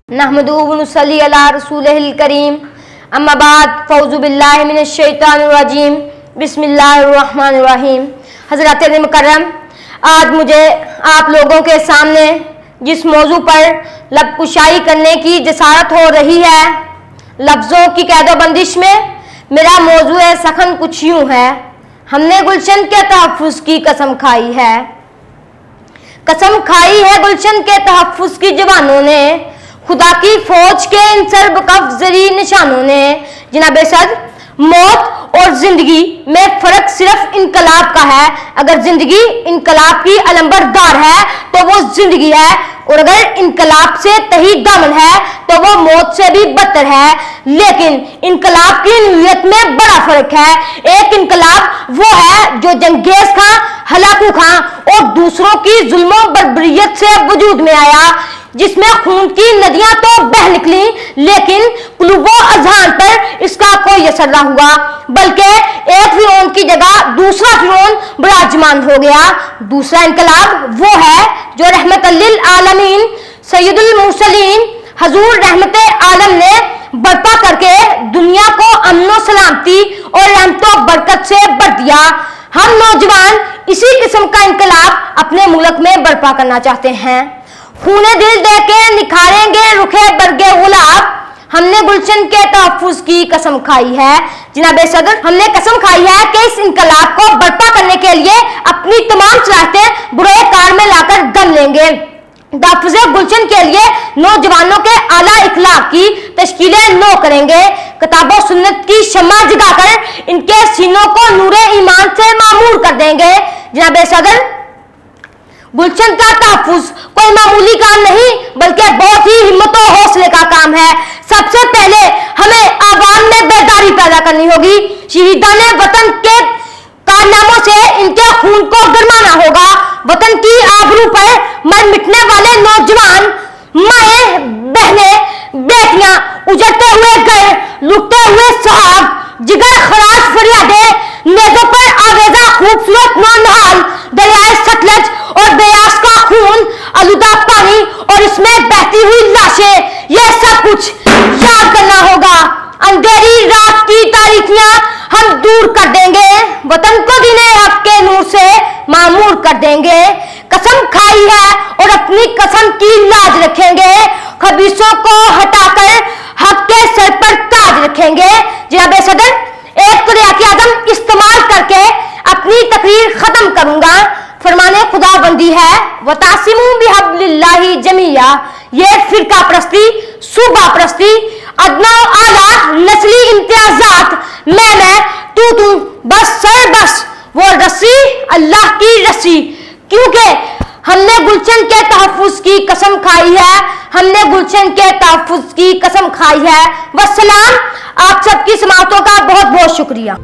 नहमदुहु व नुसल्ली अला रसूलिहिल करीम अम्मा बाद फ़ौज़ु बिल्लाहि मिनश शैतानिर रजीम बिस्मिल्लाहिर रहमानिर रहीम। हज़रात मुकर्रम, आज मुझे आप लोगों के सामने जिस मौजू पर लबकुशाई करने की जसारत हो रही है, लफ्ज़ों की कैदोबंदिश में मेरा मौजू है सखन कुछ यूँ है। हमने गुलशन के तहफ़्फ़ुज़ की कसम खाई है, कसम खाई है गुलशन के तहफ़्फ़ुज़ की जवानों ने, खुदा की फौज के इन सरबकफ़-ज़री निशानों ने। जनाब सद, मौत और जिंदगी में फर्क सिर्फ इनकलाब का है। अगर जिंदगी इनकलाब की अलंबरदार है तो वो जिंदगी है, और अगर इनकलाब से तही दामन है तो वो मौत से भी बदतर है। लेकिन इनकलाब की नीयत में बड़ा फर्क है। एक इनकलाब वो है जो जंगेज खां, हलाकू खां और दूसरों की जुल्मों बर्बरियत से वजूद में आया, जिसमें खून की नदियां तो बह निकली लेकिन कुलूबो अज़हान पर इसका कोई असर न हुआ, बल्कि एक फिरौन की जगह दूसरा फिरौन विराजमान हो गया। दूसरा इनकलाब वो है जो रहमत लिल आलमीन सैयदुल मुरसलीन हजूर रहमत आलम ने बर्पा करके दुनिया को अमनो सलामती और रहमतो बरकत से भर दिया। हम नौजवान इसी किस्म का इनकलाब अपने मुल्क में बर्पा करना चाहते हैं। खूने दिल दे के निखारेंगे रुखे बरगे गुलाब। हमने गुलशन के तहफ़्फ़ुज़ की कसम खाई है। जनाब सदर, हमने कसम खाई है कि इस इनकलाब को बर्पा करने के लिए अपनी तमाम सलाहियतें बुरे कार में लाकर दम लेंगे। तहफ़्फ़ुज़े गुलशन के लिए नौजवानों के आला इखलाक की तश्कीलें नो करेंगे। किताबों सुन्नत की शम्मा जगाकर इनके सीनों को नूरे ईमान से मामूर कर देंगे। जनाब सदर, गुलशन का तहफ़्फ़ुज़ कोई मामूली काम नहीं बल्कि बहुत ही हिम्मत और हौसले का काम है। सबसे पहले हमें आवाम में बेदारी पैदा करनी होगी। शहीदान वतन के कारनामों से इनके खून को गरमाना होगा। वतन की आबरू पर मर मिटने वाले नौजवान, माएँ, बहनें, बेटियां, उजड़ते हुए घर, लुटते हुए सुहाग, जिगर खराश फरियादें, नेज़ों पर आवेजा खूबसूरत नौनिहाल, दरियाए सतलज और बेयास का खून, आलूदा पानी और इसमें बहती हुई लाशें, यह सब कुछ याद करना होगा। अंधेरी रात की तारीकियां हम दूर कर देंगे, वतन को दीने हक के नूर से मामूर कर देंगे। कसम खाई है और अपनी कसम की लाज रखेंगे। खबीसों को हटाकर हक के सर पर ताज रखेंगे। जनाब सदर, एक कुरान इस्तेमाल करके अपनी तकरीर खत्म करूंगा। फरमाने खुदाबंदी है वतासिमू बिहब्लिल्लाहि जमीया। ये फिरका परस्ती, सूबा परस्ती, अदना आला नस्ली इम्तियाजात, मैं तू बस सर बस, वो रस्सी अल्लाह की रस्सी। क्योंकि हमने गुलशन के तहफ़्फ़ुज़ की कसम खाई है, हमने गुलशन के तहफ़्फ़ुज़ की कसम खाई है। वस्सलाम। आप सबकी समाअतों का बहुत बहुत शुक्रिया।